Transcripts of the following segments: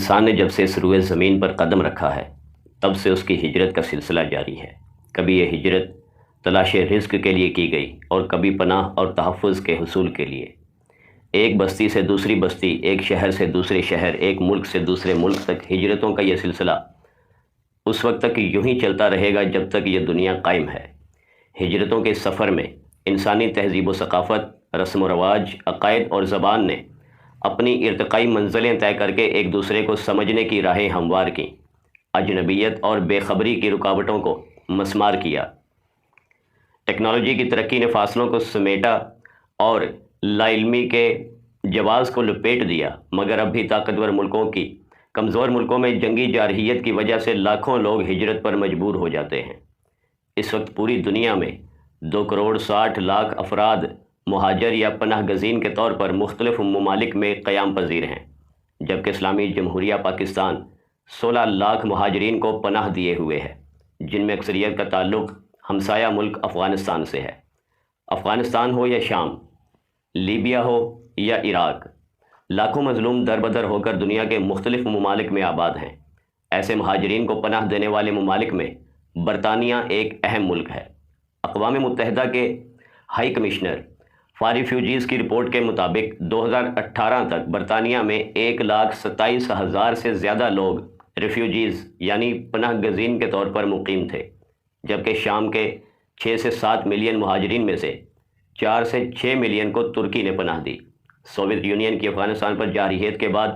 انسان نے جب سے اس روئے زمین پر قدم رکھا ہے تب سے اس کی ہجرت کا سلسلہ جاری ہے۔ کبھی یہ ہجرت تلاش رزق کے لیے کی گئی اور کبھی پناہ اور تحفظ کے حصول کے لیے۔ ایک بستی سے دوسری بستی، ایک شہر سے دوسرے شہر، ایک ملک سے دوسرے ملک تک ہجرتوں کا یہ سلسلہ اس وقت تک یوں ہی چلتا رہے گا جب تک یہ دنیا قائم ہے۔ ہجرتوں کے سفر میں انسانی تہذیب و ثقافت، رسم و رواج، عقائد اور زبان نے اپنی ارتقائی منزلیں طے کر کے ایک دوسرے کو سمجھنے کی راہیں ہموار کیں، اجنبیت اور بے خبری کی رکاوٹوں کو مسمار کیا۔ ٹیکنالوجی کی ترقی نے فاصلوں کو سمیٹا اور لا علمی کے جواز کو لپیٹ دیا، مگر اب بھی طاقتور ملکوں کی کمزور ملکوں میں جنگی جارحیت کی وجہ سے لاکھوں لوگ ہجرت پر مجبور ہو جاتے ہیں۔ اس وقت پوری دنیا میں 2.60 کروڑ افراد مہاجر یا پناہ گزین کے طور پر مختلف ممالک میں قیام پذیر ہیں، جبکہ اسلامی جمہوریہ پاکستان 16 لاکھ مہاجرین کو پناہ دیے ہوئے ہے، جن میں اکثریت کا تعلق ہمسایہ ملک افغانستان سے ہے۔ افغانستان ہو یا شام، لیبیا ہو یا عراق، لاکھوں مظلوم در بدر ہو کر دنیا کے مختلف ممالک میں آباد ہیں۔ ایسے مہاجرین کو پناہ دینے والے ممالک میں برطانیہ ایک اہم ملک ہے۔ اقوام متحدہ کے ہائی کمشنر فار ریفیوجیز کی رپورٹ کے مطابق 2018 تک برطانیہ میں 1,27,000 سے زیادہ لوگ ریفیوجیز یعنی پناہ گزین کے طور پر مقیم تھے، جبکہ شام کے 6 سے 7 ملین مہاجرین میں سے 4 سے 6 ملین کو ترکی نے پناہ دی۔ سوویت یونین کی افغانستان پر جارحیت کے بعد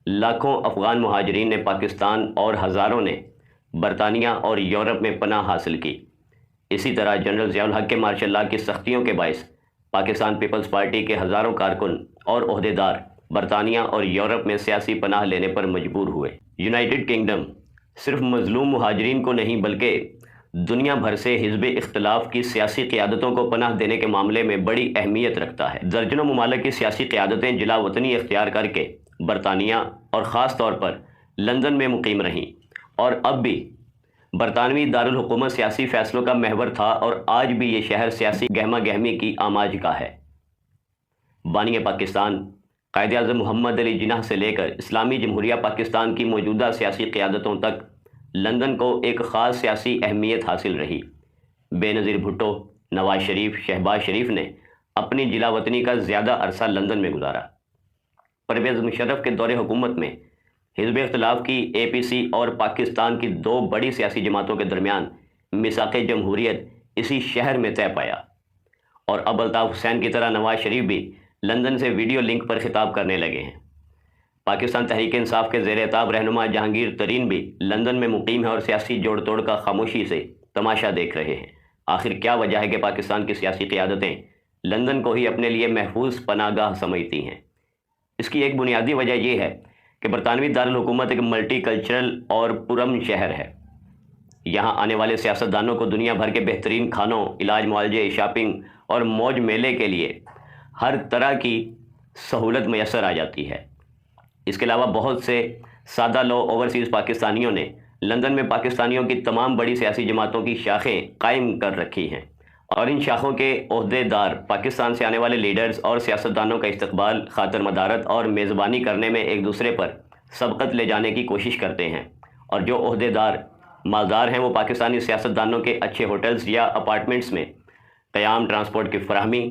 لاکھوں افغان مہاجرین نے پاکستان اور ہزاروں نے برطانیہ اور یورپ میں پناہ حاصل کی۔ اسی طرح جنرل ضیاء الحق کے مارشل لا کی سختیوں کے باعث پاکستان پیپلز پارٹی کے ہزاروں کارکن اور عہدیدار برطانیہ اور یورپ میں سیاسی پناہ لینے پر مجبور ہوئے۔ یونائیٹڈ کنگڈم صرف مظلوم مہاجرین کو نہیں بلکہ دنیا بھر سے حزب اختلاف کی سیاسی قیادتوں کو پناہ دینے کے معاملے میں بڑی اہمیت رکھتا ہے۔ درجنوں ممالک کی سیاسی قیادتیں جلا وطنی اختیار کر کے برطانیہ اور خاص طور پر لندن میں مقیم رہیں، اور اب بھی برطانوی دارالحکومت سیاسی فیصلوں کا محور تھا اور آج بھی یہ شہر سیاسی گہمہ گہمی کی آماج کا ہے۔ بانی پاکستان قائد اعظم محمد علی جناح سے لے کر اسلامی جمہوریہ پاکستان کی موجودہ سیاسی قیادتوں تک لندن کو ایک خاص سیاسی اہمیت حاصل رہی۔ بے نظیر بھٹو، نواز شریف، شہباز شریف نے اپنی جلا وطنی کا زیادہ عرصہ لندن میں گزارا۔ پرویز مشرف کے دور حکومت میں حزب اختلاف کی اے پی سی اور پاکستان کی 2 بڑی سیاسی جماعتوں کے درمیان میثاق جمہوریت اسی شہر میں طے پایا، اور اب الطاف حسین کی طرح نواز شریف بھی لندن سے ویڈیو لنک پر خطاب کرنے لگے ہیں۔ پاکستان تحریک انصاف کے زیر اعتاب رہنما جہانگیر ترین بھی لندن میں مقیم ہے اور سیاسی جوڑ توڑ کا خاموشی سے تماشا دیکھ رہے ہیں۔ آخر کیا وجہ ہے کہ پاکستان کی سیاسی قیادتیں لندن کو ہی اپنے لیے محفوظ پناہ گاہ سمجھتی ہیں؟ اس کی ایک بنیادی وجہ یہ ہے کہ برطانوی دارالحکومت ایک ملٹی کلچرل اور پرامن شہر ہے۔ یہاں آنے والے سیاستدانوں کو دنیا بھر کے بہترین کھانوں، علاج معالجے، شاپنگ اور موج میلے کے لیے ہر طرح کی سہولت میسر آ جاتی ہے۔ اس کے علاوہ بہت سے سادہ لو اوورسیز پاکستانیوں نے لندن میں پاکستانیوں کی تمام بڑی سیاسی جماعتوں کی شاخیں قائم کر رکھی ہیں، اور ان شاخوں کے عہدیدار پاکستان سے آنے والے لیڈرز اور سیاستدانوں کا استقبال، خاطر مدارت اور میزبانی کرنے میں ایک دوسرے پر سبقت لے جانے کی کوشش کرتے ہیں، اور جو عہدیدار مالدار ہیں وہ پاکستانی سیاستدانوں کے اچھے ہوٹلز یا اپارٹمنٹس میں قیام، ٹرانسپورٹ کی فراہمی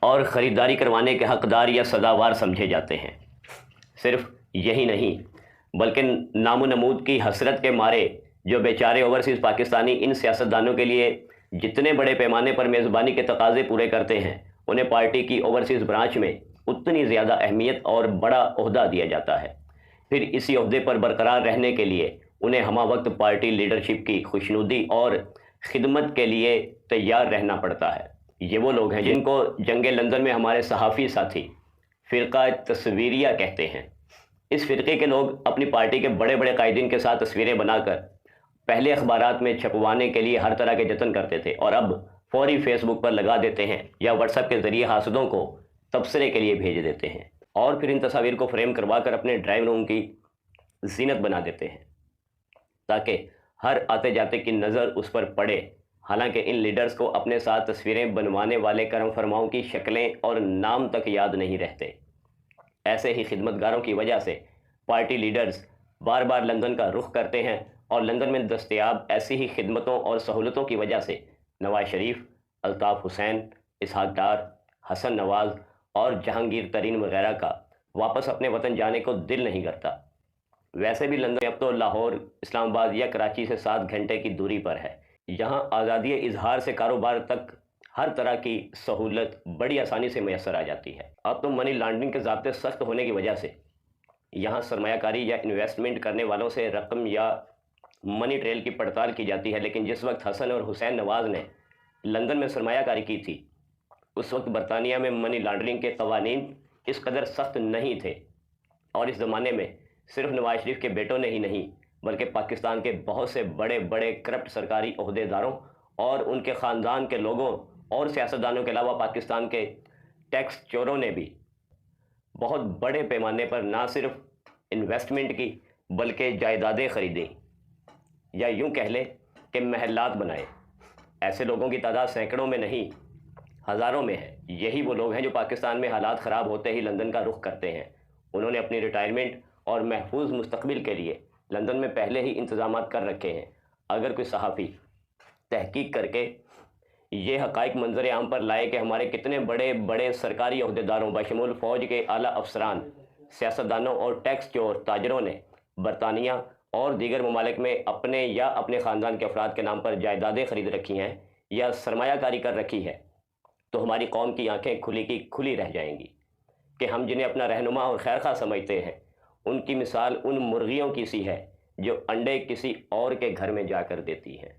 اور خریداری کروانے کے حقدار یا سزاوار سمجھے جاتے ہیں۔ صرف یہی نہیں بلکہ نام و نمود کی حسرت کے مارے جو بیچارے اوورسیز پاکستانی ان سیاستدانوں کے لیے جتنے بڑے پیمانے پر میزبانی کے تقاضے پورے کرتے ہیں، انہیں پارٹی کی اوورسیز برانچ میں اتنی زیادہ اہمیت اور بڑا عہدہ دیا جاتا ہے۔ پھر اسی عہدے پر برقرار رہنے کے لیے انہیں ہمہ وقت پارٹی لیڈرشپ کی خوشنودی اور خدمت کے لیے تیار رہنا پڑتا ہے۔ یہ وہ لوگ ہیں جن کو جنگ لندن میں ہمارے صحافی ساتھی فرقہ تصویریہ کہتے ہیں۔ اس فرقے کے لوگ اپنی پارٹی کے بڑے بڑے قائدین کے ساتھ تصویریں بنا کر پہلے اخبارات میں چھپوانے کے لیے ہر طرح کے جتن کرتے تھے، اور اب فوری فیس بک پر لگا دیتے ہیں یا واٹس ایپ کے ذریعے حاسدوں کو تبصرے کے لیے بھیج دیتے ہیں، اور پھر ان تصاویر کو فریم کروا کر اپنے ڈرائنگ روم کی زینت بنا دیتے ہیں تاکہ ہر آتے جاتے کی نظر اس پر پڑے۔ حالانکہ ان لیڈرز کو اپنے ساتھ تصویریں بنوانے والے کرم فرماؤں کی شکلیں اور نام تک یاد نہیں رہتے۔ ایسے ہی خدمتگاروں کی وجہ سے پارٹی لیڈرز بار بار لندن کا رخ کرتے ہیں اور لندن میں دستیاب ایسی ہی خدمتوں اور سہولتوں کی وجہ سے نواز شریف، الطاف حسین، اسحاق ڈار، حسن نواز اور جہانگیر ترین وغیرہ کا واپس اپنے وطن جانے کو دل نہیں کرتا۔ ویسے بھی لندن اب تو لاہور، اسلام آباد یا کراچی سے 7 گھنٹے کی دوری پر ہے۔ یہاں آزادی اظہار سے کاروبار تک ہر طرح کی سہولت بڑی آسانی سے میسر آ جاتی ہے۔ اب تو منی لانڈرنگ کے ضابطے سخت ہونے کی وجہ سے یہاں سرمایہ کاری یا انویسٹمنٹ کرنے والوں سے رقم یا منی ٹریل کی پڑتال کی جاتی ہے، لیکن جس وقت حسن اور حسین نواز نے لندن میں سرمایہ کاری کی تھی اس وقت برطانیہ میں منی لانڈرنگ کے قوانین اس قدر سخت نہیں تھے، اور اس زمانے میں صرف نواز شریف کے بیٹوں نے ہی نہیں بلکہ پاکستان کے بہت سے بڑے بڑے کرپٹ سرکاری عہدیداروں اور ان کے خاندان کے لوگوں اور سیاستدانوں کے علاوہ پاکستان کے ٹیکس چوروں نے بھی بہت بڑے پیمانے پر نہ صرف انویسٹمنٹ کی بلکہ جائیدادیں خریدیں، یا یوں کہہ لیں کہ محلات بنائے۔ ایسے لوگوں کی تعداد سینکڑوں میں نہیں، ہزاروں میں ہے۔ یہی وہ لوگ ہیں جو پاکستان میں حالات خراب ہوتے ہی لندن کا رخ کرتے ہیں۔ انہوں نے اپنی ریٹائرمنٹ اور محفوظ مستقبل کے لیے لندن میں پہلے ہی انتظامات کر رکھے ہیں۔ اگر کوئی صحافی تحقیق کر کے یہ حقائق منظر عام پر لائے کہ ہمارے کتنے بڑے بڑے سرکاری عہدیداروں بشمول فوج کے اعلیٰ افسران، سیاستدانوں اور ٹیکس چور تاجروں نے برطانیہ اور دیگر ممالک میں اپنے یا اپنے خاندان کے افراد کے نام پر جائیدادیں خرید رکھی ہیں یا سرمایہ کاری کر رکھی ہے، تو ہماری قوم کی آنکھیں کھلی کی کھلی رہ جائیں گی کہ ہم جنہیں اپنا رہنما اور خیرخواہ سمجھتے ہیں ان کی مثال ان مرغیوں کی سی ہے جو انڈے کسی اور کے گھر میں جا کر دیتی ہیں۔